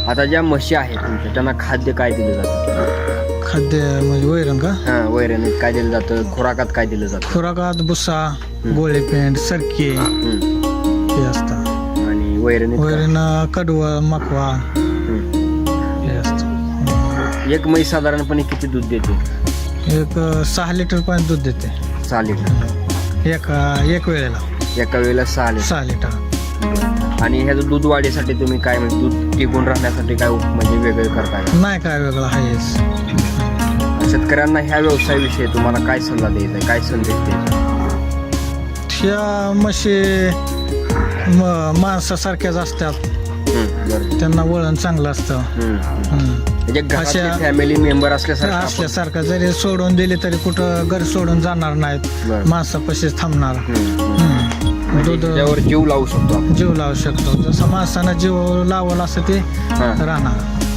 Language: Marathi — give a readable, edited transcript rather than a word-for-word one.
आता ज्या म्हशी आहेत तुमच्या त्यांना खाद्य काय दिलं जातं? खाद्य म्हणजे वैरण का? हा, वैरणीत काय दिलं जातं, खुराकात काय दिलं जातं? खुराकात भुसा, गोळे पेंड, सरकी हम्म. हे असतं. आणि वैरणीत काय? वैरण कडवळ, मकवा हम्म. हे असतं. एक म्हैस साधारणपणे किती दूध देते? एक 6 लिटर पर्यंत दूध देते 6 लिटर एक वेळेला. एका वेळेला 6 लिटर. 6 लिटर. आणि ह्याचं दूध वाढीसाठी तुम्ही काय म्हणजे दूध टिकून राहण्यासाठी काय म्हणजे वेगळं करताय का? नाही काय वेगळं आहेच. शेतकऱ्यांना ह्या व्यवसायाविषयी तुम्हाला काय सल्ला द्यायचा आहे, काय संदेश द्यायचा? ह्या म्हशी माणसासारख्याच असतात, बरं. त्यांना वळण चांगलं असतं. म्हणजे घरातले अशा- फॅमिली मेंबर असल्यासारखं असल्यासारखं जरी सोडून दिली तरी कुठं घर सोडून जाणार नाहीत, बरं. माणसापाशीच थांबणार. म्हणजे दूध त्यावर जीव लावू शकतो आपण. जीव लावू शकतो, जसं माणसानं जीव लावला असं ते हां. राहणार.